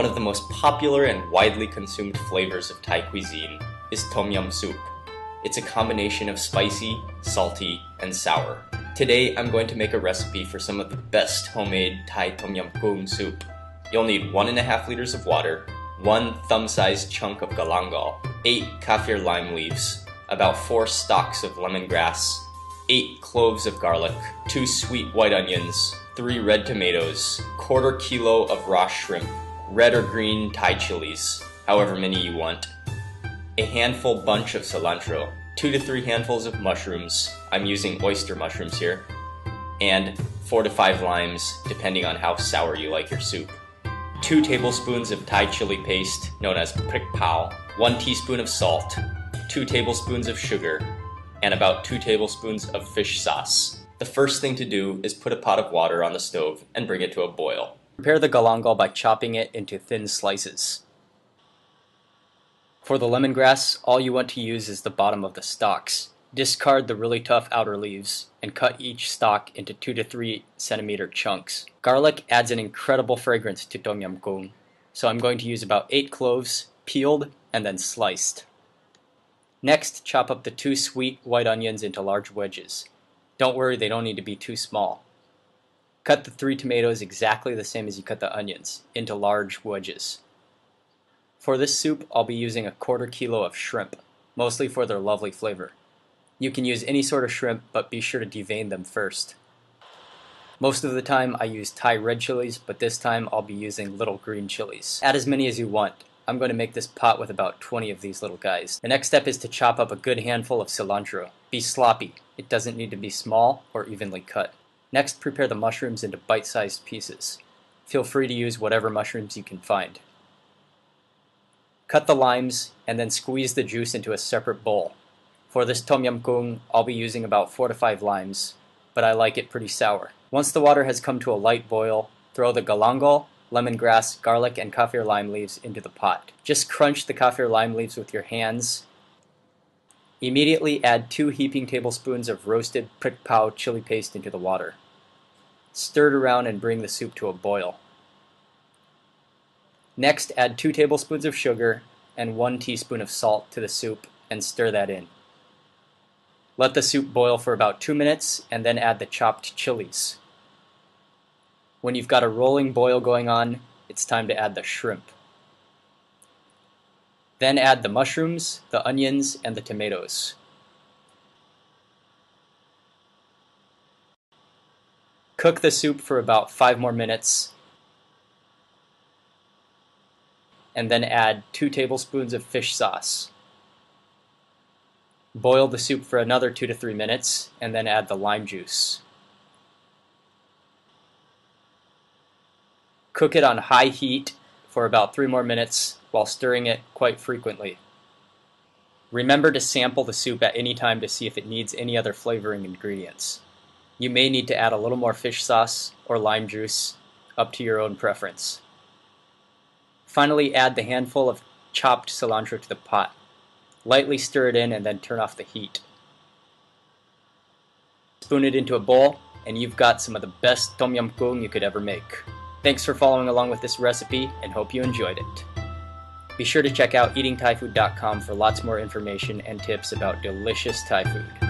One of the most popular and widely consumed flavors of Thai cuisine is tom yum soup. It's a combination of spicy, salty, and sour. Today I'm going to make a recipe for some of the best homemade Thai tom yum goong soup. You'll need 1.5 liters of water, 1 thumb-sized chunk of galangal, 8 kaffir lime leaves, about 4 stalks of lemongrass, 8 cloves of garlic, 2 sweet white onions, 3 red tomatoes, 1/4 kilo of raw shrimp, red or green Thai chilies, however many you want, a handful bunch of cilantro, 2 to 3 handfuls of mushrooms, I'm using oyster mushrooms here, and 4 to 5 limes depending on how sour you like your soup. 2 tablespoons of Thai chili paste known as prik pao, 1 teaspoon of salt, 2 tablespoons of sugar, and about 2 tablespoons of fish sauce. The first thing to do is put a pot of water on the stove and bring it to a boil. Prepare the galangal by chopping it into thin slices. For the lemongrass, all you want to use is the bottom of the stalks. Discard the really tough outer leaves and cut each stalk into 2 to 3 centimeter chunks. Garlic adds an incredible fragrance to tom yum goong, so I'm going to use about 8 cloves, peeled and then sliced. Next, chop up the 2 sweet white onions into large wedges. Don't worry, they don't need to be too small. Cut the 3 tomatoes exactly the same as you cut the onions, into large wedges. For this soup, I'll be using 1/4 kilo of shrimp, mostly for their lovely flavor. You can use any sort of shrimp, but be sure to devein them first. Most of the time I use Thai red chilies, but this time I'll be using little green chilies. Add as many as you want. I'm going to make this pot with about 20 of these little guys. The next step is to chop up a good handful of cilantro. Be sloppy. It doesn't need to be small or evenly cut. Next, prepare the mushrooms into bite-sized pieces. Feel free to use whatever mushrooms you can find. Cut the limes and then squeeze the juice into a separate bowl. For this tom yum goong, I'll be using about 4 to 5 limes, but I like it pretty sour. Once the water has come to a light boil, throw the galangal, lemongrass, garlic, and kaffir lime leaves into the pot. Just crunch the kaffir lime leaves with your hands. Immediately add 2 heaping tablespoons of roasted prik pao chili paste into the water. Stir it around and bring the soup to a boil. Next, add 2 tablespoons of sugar and 1 teaspoon of salt to the soup and stir that in. Let the soup boil for about 2 minutes and then add the chopped chilies. When you've got a rolling boil going on, it's time to add the shrimp. Then add the mushrooms, the onions, and the tomatoes. Cook the soup for about 5 more minutes, and then add 2 tablespoons of fish sauce. Boil the soup for another 2 to 3 minutes, and then add the lime juice. Cook it on high heat for about 3 more minutes while stirring it quite frequently. Remember to sample the soup at any time to see if it needs any other flavoring ingredients. You may need to add a little more fish sauce or lime juice, up to your own preference. Finally, add the handful of chopped cilantro to the pot. Lightly stir it in and then turn off the heat. Spoon it into a bowl, and you've got some of the best tom yum goong you could ever make. Thanks for following along with this recipe, and hope you enjoyed it. Be sure to check out eatingthaifood.com for lots more information and tips about delicious Thai food.